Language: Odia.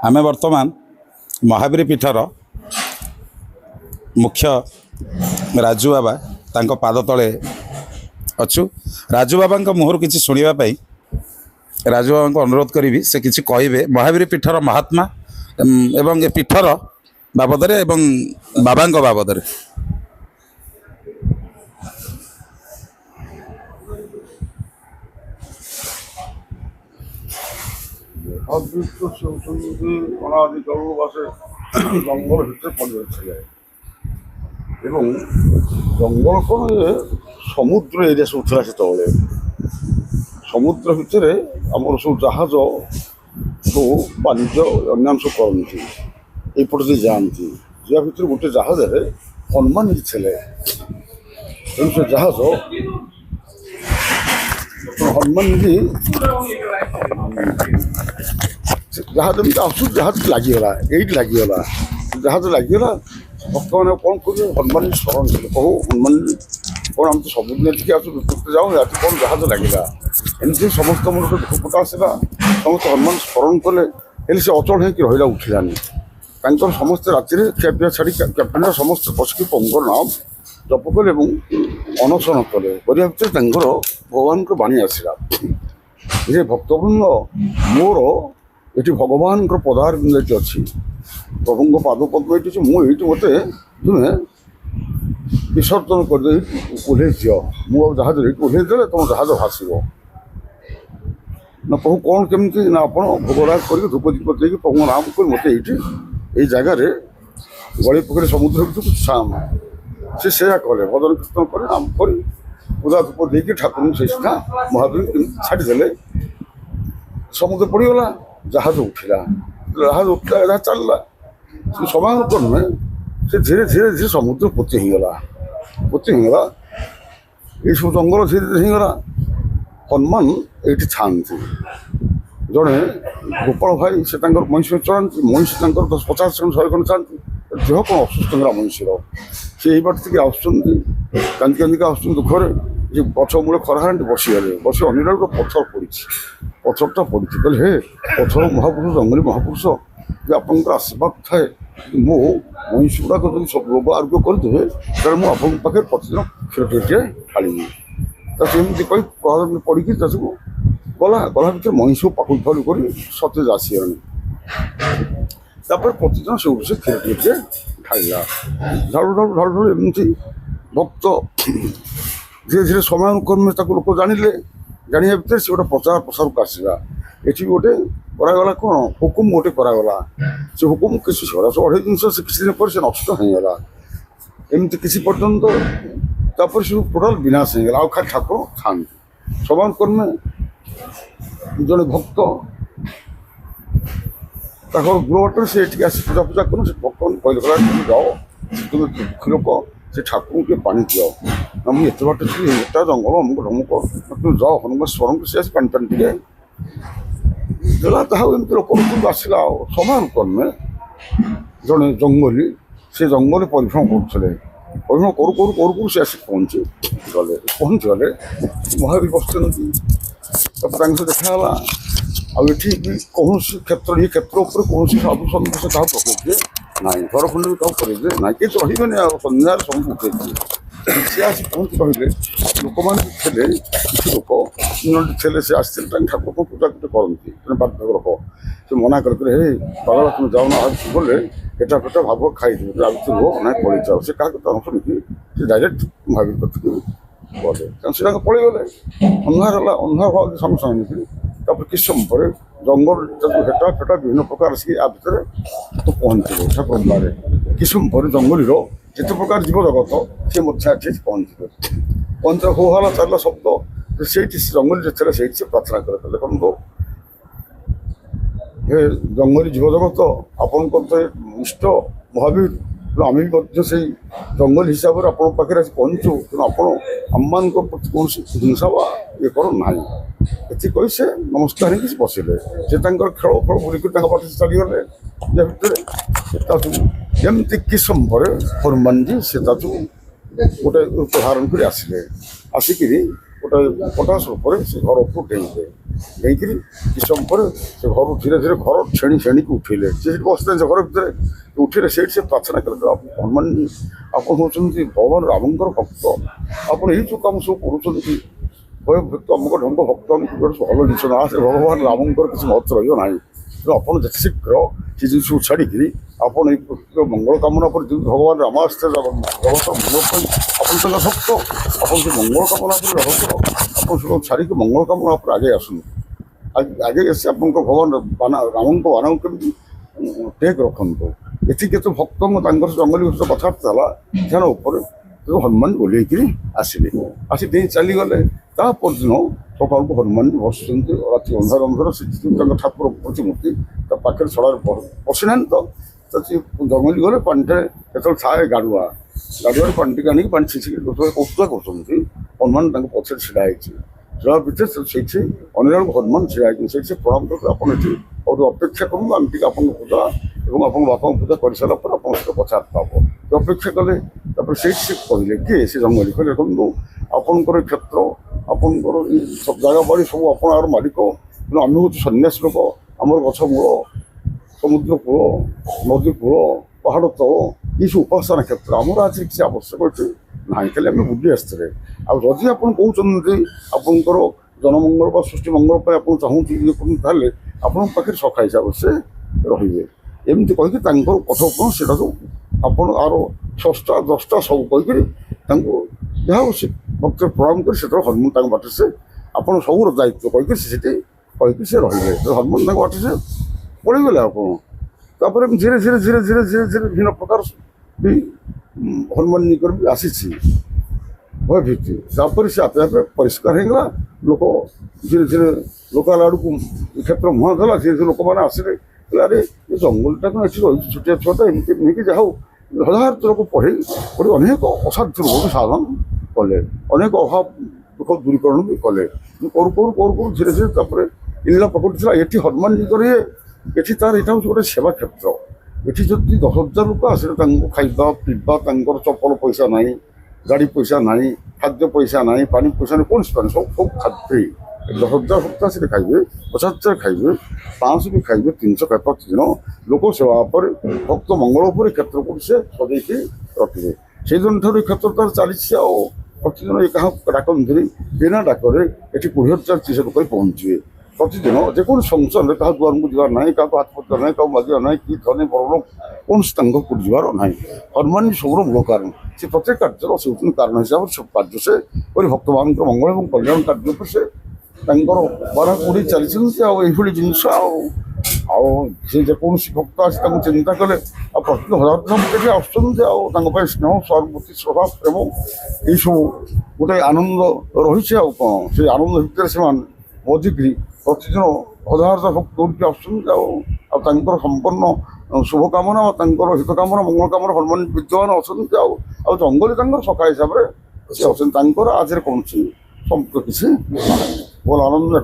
आमे वर्तमान महावीर पीठर मुख्य राजू बाबा तांको पाद तले अच्छु। राजू बाबा मुहर किसी शुणापी राजू बाबा को अनुरोध करी से किसी कहे महावीर पीठर महात्मा एवं ए पीठर बाबद बाबा बाबद। অনাদিকালবাসে জঙ্গল ভিতরে পড়ে ছিল এবং জঙ্গল করে সমুদ্র এরিয়া সব ଥିଲା ସେତେବେଳେ। ସମୁଦ୍ର ଭିତରେ ଆମର ସବୁ ଜାହାଜ ସବୁ ବାଣିଜ୍ୟ ଅନ୍ୟାନ୍ୟ ସବୁ କରନ୍ତି, ଏଇପଟେ ଦେଇ ଯାଆନ୍ତି। ଯିବା ଭିତରେ ଗୋଟେ ଜାହାଜରେ ହନୁମାନ ଥିଲେ। ତେଣୁ ସେ ଜାହାଜ ହନୁମାନଜୀ ଜାହାଜ ଏମିତି ଆସୁ ଜାହାଜ ଲାଗିଗଲା, ଏଇଠି ଲାଗିଗଲା। ଜାହାଜ ଲାଗିଗଲା, ଭକ୍ତମାନେ କ'ଣ କରିବେ? ହନୁମାନ ସ୍ମରଣ କଲେ, କହୁ ହନୁମାନ କ'ଣ ଆମେ ତ ସବୁଦିନ ଟିକେ ଆସୁ ଦୁଃଖ ଯାଉ, ଆଜି କ'ଣ ଜାହାଜ ଲାଗିଲା? ଏମିତି ସମସ୍ତ ମନରେ ଦୁଃଖ ଆସିଲା। ସମସ୍ତେ ହନୁମାନ ସ୍ମରଣ କଲେ, ହେଲେ ସେ ଅଚଳ ହେଇକି ରହିଲା, ଉଠିଲାନି। ତାଙ୍କର ସମସ୍ତେ ରାତିରେ ଖିଆପିଆ ଛାଡ଼ି କ୍ୟାପ୍ଟେନ୍ର ସମସ୍ତେ ବସିକି ପ୍ରଭୁଙ୍କର ନାମ ଜପ କଲେ ଏବଂ ଅନଶନ କଲେ। କରିବା ଭିତରେ ତାଙ୍କର ଭଗବାନଙ୍କ ବାଣୀ ଆସିଲା ଯେ ଭକ୍ତବୃନ୍ଦ, ମୋର ଏଠି ଭଗବାନଙ୍କର ପଦାରବିନ୍ଦ ଏଠି ଅଛି, ପ୍ରଭୁଙ୍କ ପାଦ ପଦ୍ମ ଏଠି ଅଛି। ମୁଁ ଏଇଠି ମୋତେ ତୁମେ ବିସର୍ଜନ କରିଦେଇ ଓହ୍ଲେଇ ଦିଅ। ମୁଁ ଆଉ ଜାହାଜରେ ଏଇଠି ଓହ୍ଲେଇ ଦେଲେ ତୁମ ଜାହାଜ ଭାସିବ। ନା ପ୍ରଭୁ କ'ଣ କେମିତି? ନା ଆପଣ ଭୋଗରାଗ କରିକି ଧୂପ ଦୀପ ଦେଇକି ପ୍ରଭୁଙ୍କ ନାମ କରି ମୋତେ ଏଇଠି ଏଇ ଜାଗାରେ ଗଳି ପୋଖରୀ ସମୁଦ୍ର ଭିତରକୁ ସେ ସେୟା କଲେ। ଭଜନ କୀର୍ତ୍ତନ କରି ନାମ କରି ପୂଜା ଧୂପ ଦେଇକି ଠାକୁରଙ୍କୁ ସେଇ ସିଧା ମହାବୀର ଛାଡ଼ିଦେଲେ। ସମୁଦ୍ର ପଡ଼ିଗଲା, ଜାହାଜ ଉଠିଲା। ଜାହାଜ ଉଠିଲା, ଜାହାଜ ଚାଲିଲା। ସେ ସମାନ କ୍ରମେ ସେ ଧୀରେ ଧୀରେ ଧୀରେ ସମୁଦ୍ର ପୋତି ହେଇଗଲା। ଏଇସବୁ ଜଙ୍ଗଲ ଧୀରେ ଧୀରେ ହେଇଗଲା। ହନୁମାନ ଏଇଠି ଥାଆନ୍ତି। ଜଣେ ଗୋପାଳ ଭାଇ, ସେ ତାଙ୍କର ମଇଁଷି ଚଳାନ୍ତି। ମଇଁଷି ତାଙ୍କର 50 ଜଣ 100 ଖଣ୍ଡେ ଥାଆନ୍ତି। ଦେହ କ'ଣ ଅସୁସ୍ଥ ହେଲା ମଇଁଷିର। ସେ ଏଇ ବାଟ ଟିକେ ଆସୁଛନ୍ତି, କାନ୍ଦିକା ଆସୁଛନ୍ତି ଦୁଃଖରେ। ଯେ ଗଛ ମୂଳେ ଖରା ହାଣ୍ଡି ବସିଗଲେ। ବସି ଅନେକ ଗୋଟେ ପଥର ପଡ଼ିଛି। ପଥରଟା ପଡ଼ିଛି, କହିଲେ ହେ ପଥର ମହାପୁରୁଷ, ଜଙ୍ଗଲୀ ମହାପୁରୁଷ, ଯେ ଆପଣଙ୍କର ଆଶୀର୍ବାଦ ଥାଏ, ମୋ ମଇଁଷି ଗୁଡ଼ାକ ଯଦି ସବୁ ରୋଗ ଆରୋଗ୍ୟ କରିଦେବେ, ତାହେଲେ ମୁଁ ଆପଣଙ୍କ ପାଖରେ ପ୍ରତିଦିନ କ୍ଷୀର ଟିକେ ଢାଳିବି। ତା ସେମିତି କହି ପଡ଼ିକି ତା ସବୁ ଗଲା ଭିତରେ ମଇଁଷି ପାଖକୁ ଫାଳୁ କରି ସତେଜ ଆସିଗଲାଣି। ତାପରେ ପ୍ରତିଦିନ ସେ କ୍ଷୀର ଟିକେ ଢାଳିଲା। ଢାଳୁ ଏମିତି ଭକ୍ତ ଧୀରେ ଧୀରେ ସମୟାନୁକ୍ରମେ ତାକୁ ଲୋକ ଜାଣିଲେ। ଜାଣିବା ଭିତରେ ସେ ଗୋଟେ ପ୍ରଚାର ପ୍ରସାରକୁ ଆସିଲା। ଏଠି ଗୋଟେ କରାଗଲା କ'ଣ, ହୁକୁମ ଗୋଟେ କରାଗଲା। ସେ ହୁକୁମ କିଛି ସେଗୁଡ଼ା ସବୁ ଅଢ଼େଇ ଜିନିଷ, ସେ କିଛି ଦିନ ପରେ ସେ ନଷ୍ଟ ହେଇଗଲା। ଏମିତି କିଛି ପର୍ଯ୍ୟନ୍ତ ତାପରେ ସବୁ ଟୋଟାଲ ବିନାଶ ହେଇଗଲା। ଆଉ ଖାଲି ଠାକୁର ଥାଆନ୍ତି। ସମୟାନୁକ୍ରମେ ଜଣେ ଭକ୍ତ ତାଙ୍କର ଗୃହରେ ସେ ଏଠିକି ଆସି ପୂଜା କରୁ। ସେ ଭକ୍ତମାନେ କହିଲେ, তুমি ଯାଅ, ତୁମେ ଦୁଃଖୀ ଲୋକ, ସେ ଠାକୁରଙ୍କୁ ଟିକେ ପାଣି ଦିଅ। ନା ମୁଁ ଏତେ ବାଟ ଯିବି, ଏଟା ଜଙ୍ଗଲ ଅମୁକ ଢମୁକ, ତୁମେ ଯାଅ ହନୁମାନ ସ୍ମରଣ କରି। ସେ ଆସି ପାଣି ଟିକେ ଦେଲା। ତାହା ଏମିତି ଲୋକ ଆସିଲା। ଆଉ ସମୟାନୁକ୍ରମେ ଜଣେ ଜଙ୍ଗଲୀ, ସେ ଜଙ୍ଗଲରେ ପରିଭ୍ରମଣ କରୁଥିଲେ। ପରିଭ୍ରମଣ କରୁ ସେ ଆସି ପହଞ୍ଚିଗଲେ। ମହାବୀର ବସିଛନ୍ତି। ତାପରେ ତାଙ୍କ ସହ ଦେଖାହେଲା। ଆଉ ଏଠି ବି କୌଣସି କ୍ଷେତ୍ର, ଏ କ୍ଷେତ୍ର ଉପରେ କୌଣସି ସାଧୁ ସନ୍ଥ ସେ କାହାକୁ ପକାଇଥିଲେ ନାହିଁ, ଘର ଖଣ୍ଡେ ବି କାହାକୁ କରିଥିଲେ ନାହିଁ, କେହି ରହିବେନି। ଆଉ ସନ୍ଧ୍ୟାରେ ସବୁ ଉଠେଇଥିଲେ। ସେ ଆସି ପହଞ୍ଚି କହିଲେ, ଲୋକମାନେ ଥିଲେ, କିଛି ଲୋକ ଥିଲେ, ସେ ଆସିଥିଲେ ତାଙ୍କ ଠାକୁରଙ୍କୁ ପୂଜା କରନ୍ତି, ବାଧ୍ୟ ଲୋକ। ସେ ମନା କରିଥିଲେ, ହେ ବାବା ତୁମେ ଯାଉନା, ଗଲେ ଏଟା ଫେଟା ଭାବ ଖାଇଯିବ, ତା ଭିତରେ ରୁହ, ନାହିଁ ପଳେଇଯାଅ। ସେ କାହା କଥା ଶୁଣିକି ସେ ଡାଇରେକ୍ଟ ମହାବୀର କତିକି ଗଲେ। ତେଣୁ ସେ ତାଙ୍କ ପଳେଇଗଲେ। ଅନ୍ଧାର ହେଲା, ଅନ୍ଧାର ହବା ସାଙ୍ଗେ ସାଙ୍ଗେ ନେଇକି ତାପରେ କିଛି ସମୟ ପରେ ଜଙ୍ଗଲ ହେଟା ଫେଟା ବିଭିନ୍ନ ପ୍ରକାର ଆସିକି ଆ ଭିତରେ ପହଞ୍ଚିବ ଠାକୁରଙ୍କ ପାଖରେ। କିଛି ସମୟ ପରେ ଜଙ୍ଗଲୀର ଯେତେ ପ୍ରକାର ଜୀବଜଗତ ସେ ମଧ୍ୟ ଏଠି ପହଞ୍ଚିବେ। ପହଞ୍ଚିବା ହୋ ହଲା ଚାଲିଲା ଶବ୍ଦ। ସେଇଠି ସେ ଜଙ୍ଗଲୀ ଯେ ଥିଲା ସେଇଠି ସେ ପ୍ରାର୍ଥନା କଲେ। ଦେଖନ୍ତୁ, ହେ ଜଙ୍ଗଲୀ ଜୀବଜଗତ, ଆପଣଙ୍କର ତ ଇଷ୍ଟ ମହାବୀର, ଆମେ ବି ମଧ୍ୟ ସେଇ ଜଙ୍ଗଲ ହିସାବରେ ଆପଣଙ୍କ ପାଖରେ ଆସି ପହଞ୍ଚୁ। ତେଣୁ ଆପଣ ଆମମାନଙ୍କ ପ୍ରତି କୌଣସି ହିଂସା ବା ଇଏ କର ନାହିଁ। ଏତିକି କହି ସେ ନମସ୍କାର ହେଇକି ବସିଲେ। ସେ ତାଙ୍କର ଖେଳ ବୁଲିକରି ତାଙ୍କ ପାଖରେ ଚାଲିଗଲେ। ୟା ଭିତରେ ତାକୁ ଏମିତି କିଛି ସମୟ ପରେ ହନୁମାନଜୀ ସେ ତାକୁ ଗୋଟେ ରୂପ ଧାରଣ କରି ଆସିଲେ। ଆସିକିରି ଗୋଟେ ପଟାଶ ରୂପରେ ସେ ଘର ଉପରୁ ଡେଇଁଲେ। ନେଇକିରି କିଛି ସମୟ ପରେ ସେ ଘରୁ ଧୀରେ ଧୀରେ ଘର ଛେଣିକି ଉଠେଇଲେ। ସେ ସେଠି ବସିଥିଲେ ସେ ଘର ଭିତରେ ଉଠିଲେ, ସେଇଠି ସେ ପ୍ରାର୍ଥନା କଲେ ହନୁମାନ ଆପଣ ହେଉଛନ୍ତି ଭଗବାନ ରାମଙ୍କର ଭକ୍ତ, ଆପଣ ଏଇ ଯେଉଁ କାମ ସବୁ କରୁଛନ୍ତି ଭକ୍ତ ଅମୁକ ଢଙ୍ଗ ଭକ୍ତ ଭଲ ଜିନିଷ ନା, ସେ ଭଗବାନ ରାମଙ୍କର କିଛି ମହତ୍ଵ ରହିବ ନାହିଁ। ତେଣୁ ଆପଣ ଯେତେ ଶୀଘ୍ର ସେ ଜିନିଷକୁ ଛାଡ଼ିକିରି ଆପଣ ଏଇ ମଙ୍ଗଳ କାମନା ପରେ ଯେମିତି ଭଗବାନ ରାମ ଆସିଥିଲେ ଜଗତର ମଙ୍ଗଳ ପାଇଁ ଆପଣ ତାଙ୍କ ଭକ୍ତ, ଆପଣ ସେ ମଙ୍ଗଳ କାମନା ପରେ ଜଗତର ଆପଣ ସେଟାକୁ ଛାଡ଼ିକି ମଙ୍ଗଳ କାମନା ଉପରେ ଆଗେଇ ଆସନ୍ତୁ। ଆଗେଇ ଆସି ଆପଣଙ୍କ ଭଗବାନ ରାମଙ୍କ ବାନାକୁ କେମିତି ଟେକ୍ ରଖନ୍ତୁ। ଏଠି କେତେ ଭକ୍ତଙ୍କ ତାଙ୍କର ଜଙ୍ଗଲୀ ସହିତ କଥାବାର୍ତ୍ତା ହେଲା ଧ୍ୟାନ ଉପରେ, ହନୁମାନ ଓହ୍ଲେଇକିରି ଆସିଲେ, ଆସି ଦେଇ ଚାଲିଗଲେ। ତା ପରଦିନ ସକାଳକୁ ହନୁମାନ ବସୁଛନ୍ତି ରାତି ଅନ୍ଧାର ଅନ୍ଧାର, ସେ ତାଙ୍କ ଠାକୁର ପ୍ରତିମୂର୍ତ୍ତି ତା ପାଖରେ ଛଡ଼ାରେ ପଶିନାହାନ୍ତି ତ ସେ ଜଙ୍ଗଲି ଗଲେ ପାଣିଟାରେ ଯେତେବେଳେ ଥାଏ ଗାଡ଼ୁଆରେ ପାଣି ଟିକେ ଆଣିକି ପାଣି ଛିଞ୍ଚିକି କୌଶଳ କରୁଛନ୍ତି, ହନୁମାନ ତାଙ୍କ ପଛରେ ଛିଡ଼ା ହେଇଛି। ଛିଡ଼ା ଭିତରେ ସେଇଠି ଅନ୍ୟ ଜଣକୁ ହନୁମାନ ଛିଡ଼ା ହେଇଛି, ସେଇଠି ସେ ପ୍ରଣାମ କରିକି ଆପଣ ଏଠି ଆଉ ଅପେକ୍ଷା କରନ୍ତୁ, ଆମେ ଟିକେ ଆପଣଙ୍କ ପୂଜା ଏବଂ ଆପଣଙ୍କ ବାପାଙ୍କ ପୂଜା କରିସାରିଲା ପରେ ଆପଣଙ୍କ ସହିତ କଥାବାର୍ତ୍ତା ହେବ। ଅପେକ୍ଷା କଲେ, ତାପରେ ସେଇଠି ସେ କହିଲେ କିଏ ସେ ଜଙ୍ଗଲୀ କହିଲେ ଦେଖନ୍ତୁ ଆପଣଙ୍କର କ୍ଷେତ୍ର ଆପଣଙ୍କର ଏଇ ସବୁ ଜାଗା ବାଡ଼ି ସବୁ ଆପଣ ଆର ମାଲିକ, କିନ୍ତୁ ଆମେ ହେଉଛୁ ସନ୍ନ୍ୟାସୀ ଲୋକ, ଆମର ଗଛ ମୂଳ ସମୁଦ୍ର କୂଳ ନଦୀ କୂଳ ପାହାଡ଼ ତଳ ଏଇସବୁ ଉପାସନା କ୍ଷେତ୍ର, ଆମର ଆଜି କିଛି ଆବଶ୍ୟକ ଅଛି ନାହିଁ, ଖାଲି ଆମେ ବୁଲି ଆସିଥିଲେ। ଆଉ ଯଦି ଆପଣ କହୁଛନ୍ତି ଆପଣଙ୍କର ଜନମଙ୍ଗଳ ବା ସୃଷ୍ଟି ମଙ୍ଗଳ ପାଇଁ ଆପଣ ଚାହୁଁଛନ୍ତି ଇଏ କରନ୍ତୁ, ତାହେଲେ ଆପଣଙ୍କ ପାଖରେ ସଖା ହିସାବରେ ସେ ରହିବେ। ଏମିତି କହିକି ତାଙ୍କର କଥୋପକଥନ ସେଟାକୁ ଆପଣ ଆର 6ଟା 10ଟା ସବୁ କହିକିରି ତାଙ୍କୁ ଯାହା ସେ ଭକ୍ତ ପ୍ରଣାମ କରି ସେତେବେଳେ ହନୁମାନ ତାଙ୍କ ବାଟରେ ସେ ଆପଣ ସବୁର ଦାୟିତ୍ୱ କହିକିରି ସେଠି କହିକି ସେ ରହିଲେ। ହନୁମାନ ତାଙ୍କ ବାଟରେ ସେ ପଳେଇଗଲେ। ଆପଣ ତାପରେ ଧୀରେ ଧୀରେ ଧୀରେ ଧୀରେ ଧୀରେ ଧୀରେ ବିଭିନ୍ନ ପ୍ରକାର ବି ହନୁମାନ ନିକଟ ବି ଆସିଛି ଭୟଭୀତି। ତାପରେ ସେ ଆପେ ଆପେ ପରିଷ୍କାର ହେଇଗଲା। ଲୋକ ଧୀରେ ଧୀରେ ଲୋକାଲ ଆଡ଼କୁ କ୍ଷେତ୍ର ମୁହଁ ଦେଲା, ଧୀରେ ଧୀରେ ଲୋକମାନେ ଆସିଲେ କହିଲେ ଆରେ ଏ ଜଙ୍ଗଲଟା କ'ଣ ଏଠି ରହିଛି ଛୋଟିଆ ଛୁଆଟା ଏମିତି ନେଇକି ଯାହା ହଉ ହଜାର ଲୋକ ପଢ଼ି ଅନେକ ଅସାଧ୍ୟ ରୋଗ ବି ସାଧନ କଲେ, ଅନେକ ଅଭାବ ଦୁଃଖ ଦୂରୀକରଣ ବି କଲେ। କରୁ କରୁ କରୁ କରୁ ଧୀରେ ଧୀରେ ତାପରେ ଇଲା ପ୍ରକୃତି ଥିଲା ଏଠି ହନୁମାନ ନିକଟ ଏଠି ତାର ଏଇଟା ହେଉଛି ଗୋଟେ ସେବା କ୍ଷେତ୍ର। ଏଠି ଯଦି 10,000 ଲୋକ ଆସିଲେ ତାଙ୍କୁ ଖାଇବା ପିଇବା, ତାଙ୍କର ଚପଲ ପଇସା ନାହିଁ, ଗାଡ଼ି ପଇସା ନାହିଁ, ଖାଦ୍ୟ ପଇସା ନାହିଁ, ପାଣି ପଇସା ନାହିଁ, କୌଣସି ପାଣି ସବୁ ଖାଦ୍ୟ 10,000 ସପ୍ତାହ ସେଠି ଖାଇବେ, 50,000 ଖାଇବେ, 500 ବି ଖାଇବେ, 300 ଖାଇବେ। ପ୍ରତିଦିନ ଲୋକ ସେବା ଉପରେ ଭକ୍ତ ମଙ୍ଗଳ ଉପରେ କ୍ଷେତ୍ରକୁ ସେ ସଜେଇକି ରଖିବେ। ସେଇଦିନ ଠାରୁ ଏ କ୍ଷେତ୍ର ତାର ଚାଲିଛି। ଆଉ ପ୍ରତିଦିନ ଏ କାହାକୁ ଡାକନ୍ତିନି, ବିନା ଡାକରେ ଏଠି 20,000-30,000 ଲୋକ ପହଞ୍ଚିବେ ପ୍ରତିଦିନ। ଯେକୌଣସି ଫଙ୍କସନ୍ରେ କାହା ଦୁଆରକୁ ଯିବାର ନାହିଁ, କାହାକୁ ହାତ ପତାର ନାହିଁ, କାହାକୁ ମାଗିବାର ନାହିଁ, କି ଧନୀ ବଡ଼ କୌଣସି ତାଙ୍କୁ ଯିବାର ନାହିଁ। ହନୁମାନ ସବୁର ମୂଳ କାରଣ, ସେ ପ୍ରତ୍ୟେକ କାର୍ଯ୍ୟର ସେ ହେଉଛନ୍ତି କାରଣ ହିସାବରେ ସବୁ କାର୍ଯ୍ୟ ସେ କରି ଭକ୍ତମାନଙ୍କର ମଙ୍ଗଳ ଏବଂ କଲ୍ୟାଣ କାର୍ଯ୍ୟ ଉପରେ ସେ ତାଙ୍କର ବାରା କୋଡ଼ି ଚାଲିଛନ୍ତି। ଆଉ ଏଇଭଳି ଜିନିଷ ଆଉ ସେ ଯେକୌଣସି ଭକ୍ତ ଆସି ତାଙ୍କୁ ଚିନ୍ତା କଲେ ଆଉ ପ୍ରତି ହଜାର ଏଠି ଆସୁଛନ୍ତି। ଆଉ ତାଙ୍କ ପାଇଁ ସ୍ନେହ ସହାନୁଭୂତି ଶ୍ରଦ୍ଧା ପ୍ରେମ ଏଇସବୁ ଗୋଟେ ଆନନ୍ଦ ରହିଛି। ଆଉ କ'ଣ ସେ ଆନନ୍ଦ ଭିତରେ ସେମାନେ ମଜିକିରି ପ୍ରତିଦିନ ହଜାର ଭକ୍ତ ଦୌଡ଼ିକି ଆସୁଛନ୍ତି। ଆଉ ତାଙ୍କର ସମ୍ପୂର୍ଣ୍ଣ ଶୁଭକାମନା ବା ତାଙ୍କର ହିତକାମନା ମଙ୍ଗଳ କାମନା ହନୁମାନ ବିଦ୍ୟମାନ ଅଛନ୍ତି। ଆଉ ଜଙ୍ଗଲୀ ତାଙ୍କର ସଖା ହିସାବରେ ସେ ଅଛନ୍ତି। ତାଙ୍କର ଆଜିରେ କୌଣସି ସମ୍ପର୍କ କିଛି ନାହିଁ। ବୋଲ ଆନନ୍ଦ